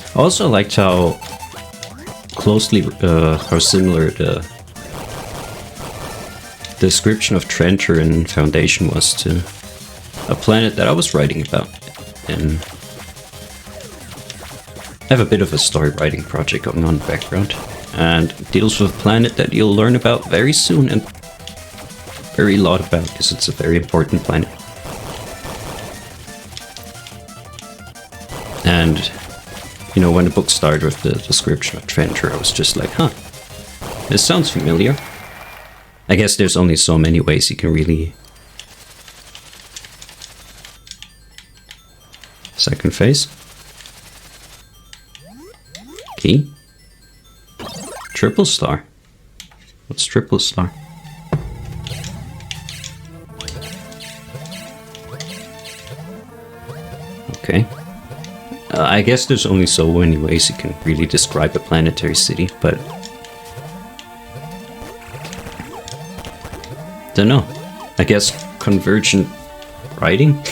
I also liked how closely, how similar the description of Trencher in Foundation was to a planet that I was writing about. And I have a bit of a story writing project going on in the background, and it deals with a planet that you'll learn about very soon, and very lot about, because it's a very important planet. And you know, when the book started with the description of Trencher, I was just like, huh, this sounds familiar. I guess there's only so many ways you can really... Second phase. Key. Triple star. What's triple star? Okay. I guess there's only so many ways you can really describe a planetary city, but... Dunno. I guess convergent writing?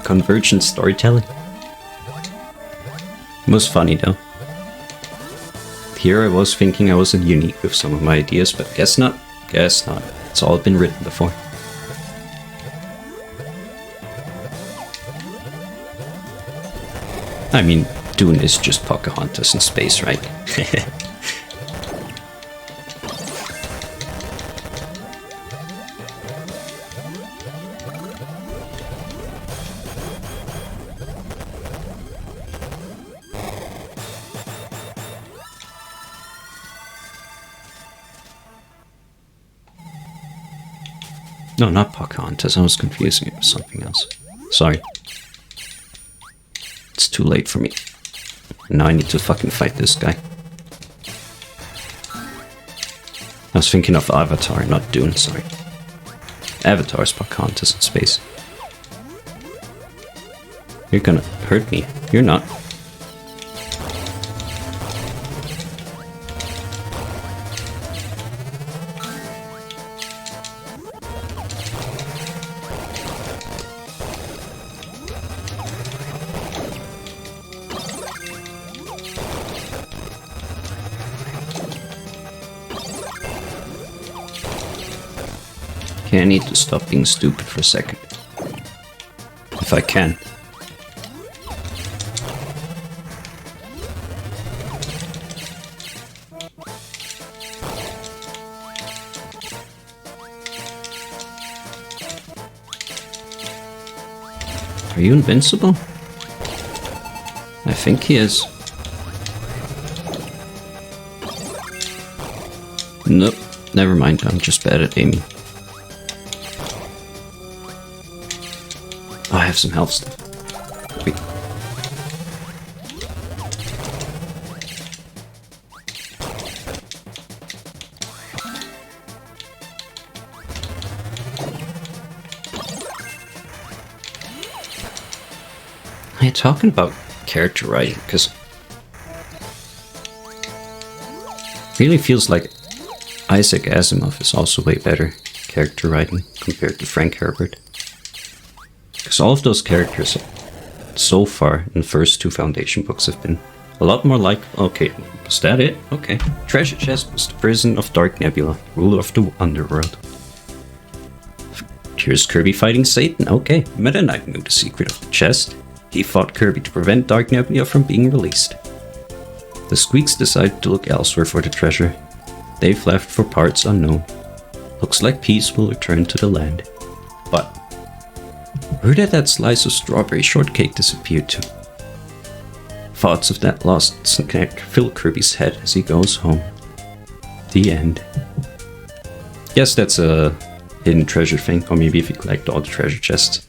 Convergent storytelling? It was funny though. Here I was thinking I wasn't unique with some of my ideas, but guess not. Guess not. It's all been written before. I mean, Dune is just Pocahontas in space, right? No, not Pocahontas. I was confusing it with something else. Sorry. It's too late for me. Now I need to fucking fight this guy. I was thinking of Avatar, not Dune, sorry. Avatar's Pocahontas in space. You're gonna hurt me. You're not. Okay, I need to stop being stupid for a second. If I can. Are you invincible? I think he is. Nope, never mind, I'm just bad at aiming. Oh, I have some health stuff. Wait. Are you talking about character writing? Because really feels like Isaac Asimov is also way better character writing compared to Frank Herbert. Because all of those characters so far in the first 2 Foundation books have been a lot more like, okay, was that it? Okay. Treasure chest was the prison of Dark Nebula, ruler of the underworld. Here's Kirby fighting Satan. Okay, Meta Knight knew the secret of the chest. He fought Kirby to prevent Dark Nebula from being released. The Squeaks decided to look elsewhere for the treasure. They've left for parts unknown. Looks like peace will return to the land. But where did that slice of strawberry shortcake disappear to? Thoughts of that lost snack fill Kirby's head as he goes home. The end. Guess that's a hidden treasure thing, or maybe if you collect all the treasure chests.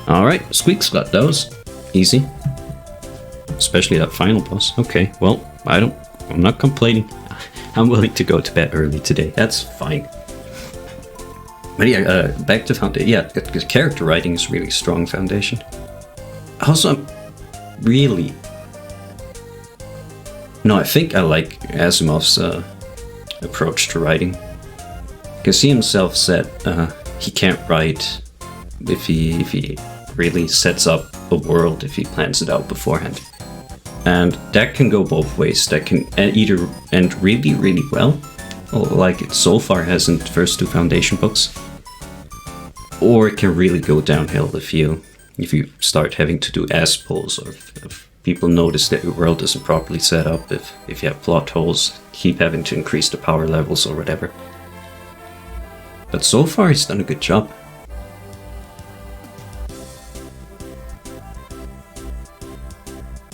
Alright, Squeak's got those. Easy. Especially that final boss. Okay, well, I'm not complaining. I'm willing to go to bed early today. That's fine. But yeah, back to Foundation. Yeah, the character writing is really strong Foundation. Also, I think I like Asimov's approach to writing. Because he himself said he can't write if he really sets up a world, if he plans it out beforehand. And that can go both ways. That can either end really, really well, like it so far has in the first 2 Foundation books, or it can really go downhill if you start having to do ass pulls, or if people notice that your world isn't properly set up, if you have plot holes, keep having to increase the power levels or whatever. But so far he's done a good job.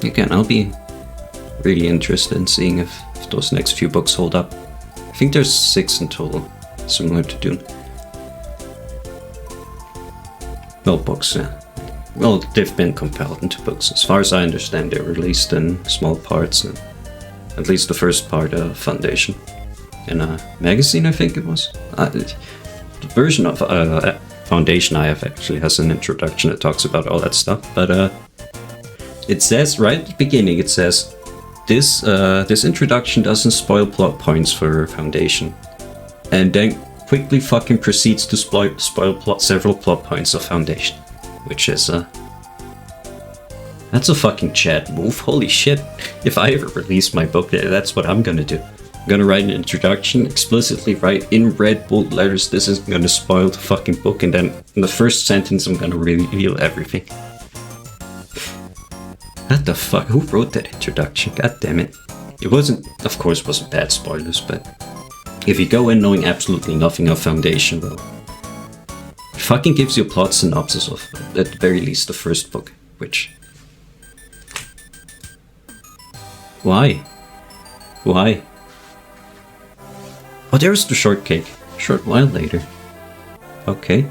Again, I'll be really interested in seeing if those next few books hold up. I think there's 6 in total, similar to Dune. Well, books, yeah. Well, they've been compiled into books. As far as I understand, they're released in small parts, and at least the first part of Foundation. In a magazine, I think it was. The version of Foundation I have actually has an introduction that talks about all that stuff, but it says right at the beginning, it says, this introduction doesn't spoil plot points for Foundation. And then quickly fucking proceeds to spoil several plot points of Foundation. Which is, that's a fucking Chad move, holy shit. If I ever release my book, that's what I'm gonna do. I'm gonna write an introduction, explicitly write in red bold letters, this isn't gonna spoil the fucking book, and then in the first sentence I'm gonna reveal everything. What the fuck? Who wrote that introduction? God damn it. It wasn't bad spoilers, but if you go in knowing absolutely nothing of Foundation, well, it fucking gives you a plot synopsis of, at the very least, the first book, which... Why? Why? Oh, there's the shortcake. A short while later. Okay.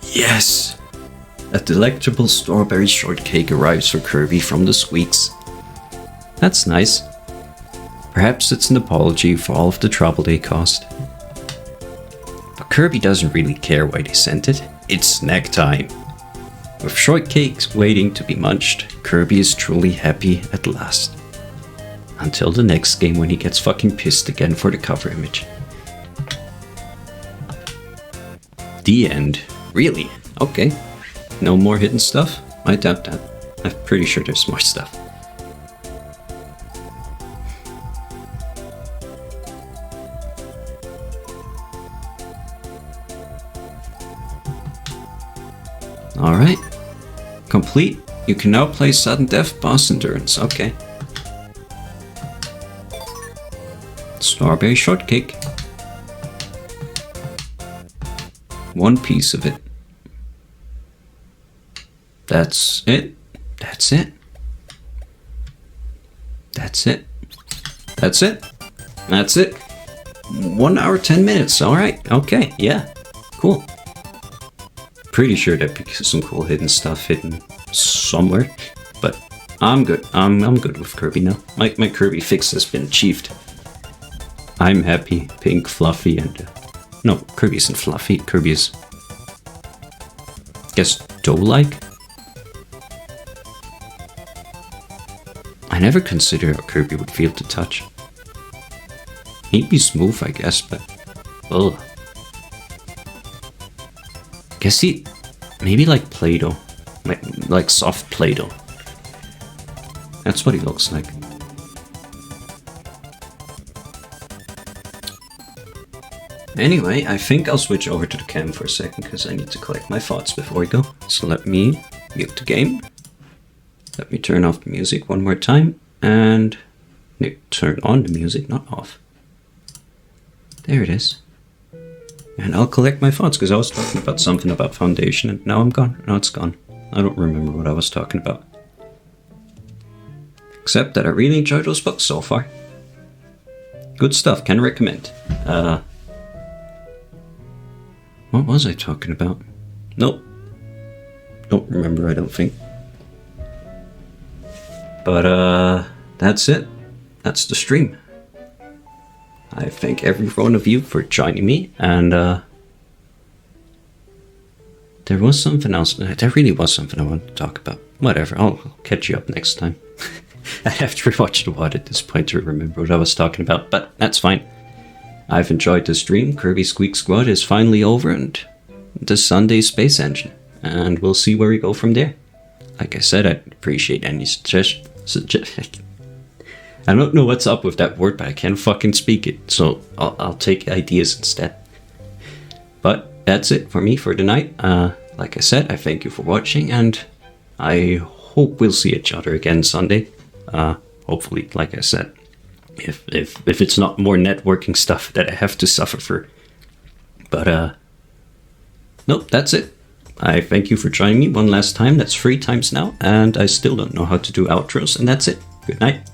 Yes! A delectable strawberry shortcake arrives for Kirby from the Squeaks. That's nice. Perhaps it's an apology for all of the trouble they caused. But Kirby doesn't really care why they sent it. It's snack time. With shortcakes waiting to be munched, Kirby is truly happy at last. Until the next game when he gets fucking pissed again for the cover image. The end. Really? Okay. No more hidden stuff? I doubt that. I'm pretty sure there's more stuff. Alright. Complete. You can now play sudden death boss endurance. Okay. Strawberry shortcake. One piece of it. That's it. That's it. That's it. That's it. That's it. 1 hour, 10 minutes. Alright. Okay. Yeah. Cool. Pretty sure there'd be some cool hidden stuff hidden somewhere. But I'm good. I'm good with Kirby now. My Kirby fix has been achieved. I'm happy. Pink, fluffy, and... no, Kirby isn't fluffy. Kirby is... I guess dough-like? I never considered how Kirby would feel to touch. He'd be smooth, I guess, but... ugh. Guess he... maybe like Play-Doh. Like soft Play-Doh. That's what he looks like. Anyway, I think I'll switch over to the cam for a second because I need to collect my thoughts before we go. So let me mute the game. Let me turn off the music one more time. And turn on the music, not off. There it is. And I'll collect my thoughts because I was talking about something about Foundation and now I'm gone. Now it's gone. I don't remember what I was talking about. Except that I really enjoyed those books so far. Good stuff, can recommend. What was I talking about? Nope. Don't remember, I don't think. But, that's it. That's the stream. I thank every one of you for joining me, and, there was something else. There really was something I wanted to talk about. Whatever, I'll catch you up next time. I have to rewatch the VOD at this point to remember what I was talking about, but that's fine. I've enjoyed the stream. Kirby Squeak Squad is finally over, and the Sunday Space Engine. And we'll see where we go from there. Like I said, I'd appreciate any suggestions. I don't know what's up with that word, but I can't fucking speak it. So I'll take ideas instead. But that's it for me for tonight. Like I said, I thank you for watching, and I hope we'll see each other again Sunday. Hopefully, like I said. If it's not more networking stuff that I have to suffer for. But, nope, that's it. I thank you for joining me one last time. That's 3 times now, and I still don't know how to do outros, and that's it. Good night.